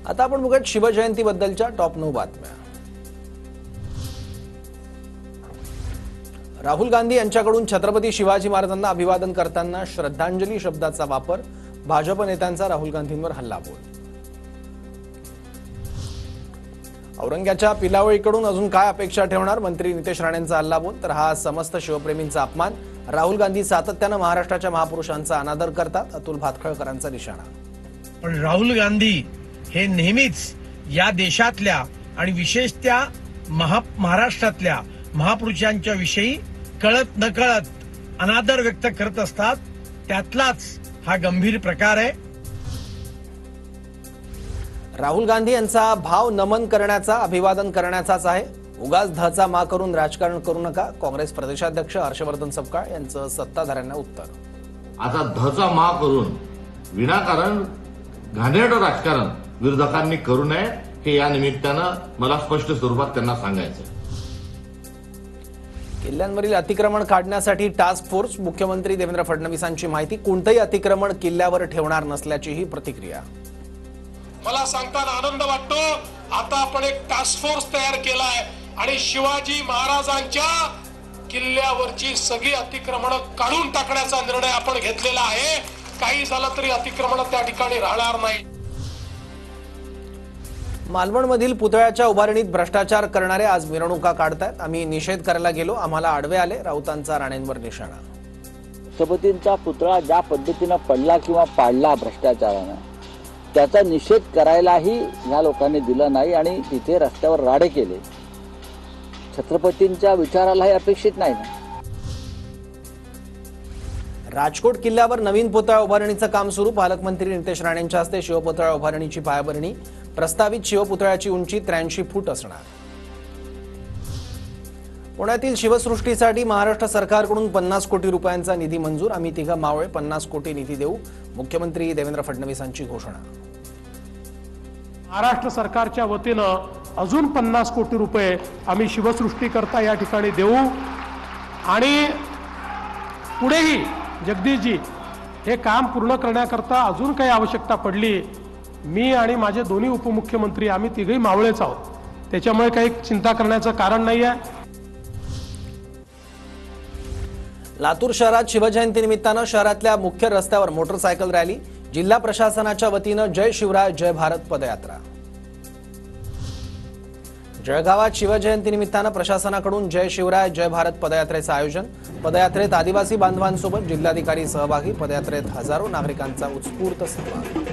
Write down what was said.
आता आपण बघूयात शिवजयंतीबद्दलच्या टॉप 9 बातम्या। राहुल गांधी यांच्याकडून छत्रपती शिवाजी महाराजांना अभिवादन करताना श्रद्धांजली शब्दाचा वापर, भाजप नेत्यांचा राहुल गांधींवर हल्लाबोल। औरंग्याच्या पिलावळीकडून अजून काय अपेक्षा ठेवणार, मंत्री नितेश राणेंचा हल्लाबोल। तर हा समस्त शिवप्रेमींचा अपमान, राहुल गांधी सातत्याने महाराष्ट्राच्या महापुरुषांचा अनादर करतात, अतुल भातखळकरांचा निशाणा। पण राहुल गांधी हे नेहमीच या देशातल्या आणि विशेषतः महाराष्ट्रातल्या महापुरुषांच्या विषयी कळत नकळत अनादर व्यक्त करत असतात। त्यातलाच हा गंभीर प्रकार आहे। राहुल गांधी यांचा भाव नमन करण्याचा, अभिवादन करण्याचाच आहे। उगाच धचा मा करून राजकारण करू नका, काँग्रेस प्रदेशाध्यक्ष हर्षवर्धन सपकाळ यांचं सत्ताधाऱ्यांना उत्तर। आता धचा मा करून विनाकारण घाणेरडं राजकारण विरोधकांनी करू नये, हे या निमित्तानं मला स्पष्ट स्वरूपात त्यांना सांगायचं। किल्ल्यांवरील अतिक्रमण काढण्यासाठी टास्क फोर्स, मुख्यमंत्री देवेंद्र फडणवीसांची माहिती। कोणतेही अतिक्रमण किल्ल्यावर ठेवणार नसल्याचीही प्रतिक्रिया। मला सांगताना आनंद वाटतो, आता आपण एक टास्क फोर्स तयार केलाय आणि शिवाजी महाराजांच्या किल्ल्यावरची सगळी अतिक्रमण काढून टाकण्याचा निर्णय आपण घेतलेला आहे। काही झालं तरी अतिक्रमण त्या ठिकाणी राहणार नाही। मालवणमधील पुतळ्याच्या उभारणीत भ्रष्टाचार करणारे आज मिरवणुका काढतायत। आम्ही निषेध करायला गेलो, आम्हाला आडवे आले, राऊतांचा राणेंवर निशाणा। छत्रपतींचा पुतळा ज्या पद्धतीने पडला किंवा पाडला भ्रष्टाचाराने, त्याचा निषेध करायलाही या लोकांनी दिलं नाही आणि तिथे रस्त्यावर राडे केले। छत्रपतींच्या विचारालाही अपेक्षित नाही ना। राजकोट किल्ल्यावर नवीन पुतळा उभारणीचं काम सुरू, पालकमंत्री नितेश राणेंच्या हस्ते शिवपुतळा उभारणीची पायाभरणी। प्रस्तावित शिवपुतळ्याची उंची 83 फूट असणार। पुण्यातील शिवसृष्टीसाठी महाराष्ट्र सरकारकडून 50 कोटी रुपयांचा निधी मंजूर, आम्ही तिघं मावळे 50 कोटी निधी देऊ, मुख्यमंत्री देवेंद्र फडणवीसांची घोषणा। महाराष्ट्र सरकारच्या वतीनं अजून 50 कोटी रुपये आम्ही शिवसृष्टी करता या ठिकाणी देऊ आणि पुढेही जगदीशजी हे काम पूर्ण करण्याकरता अजून काही आवश्यकता पडली, मी आणि माझे दोन्ही उपमुख्यमंत्री आम्ही तिघही मावळेच आहोत, त्याच्यामुळे काही चिंता करण्याचं कारण नाही आहे। लातूर शहरात शिवजयंती निमित्तानं शहरातल्या मुख्य रस्त्यावर मोटरसायकल रॅली, जिल्हा प्रशासनाच्या वतीनं जय शिवराय जय भारत पदयात्रा। जळगावात शिवजयंती निमित्तानं प्रशासनाकडून जय शिवराय जय भारत पदयात्रेचं आयोजन। पदयात्रेत आदिवासी बांधवांसोबत जिल्हाधिकारी सहभागी, पदयात्रेत हजारो नागरिकांचा उत्स्फूर्त सहभाग।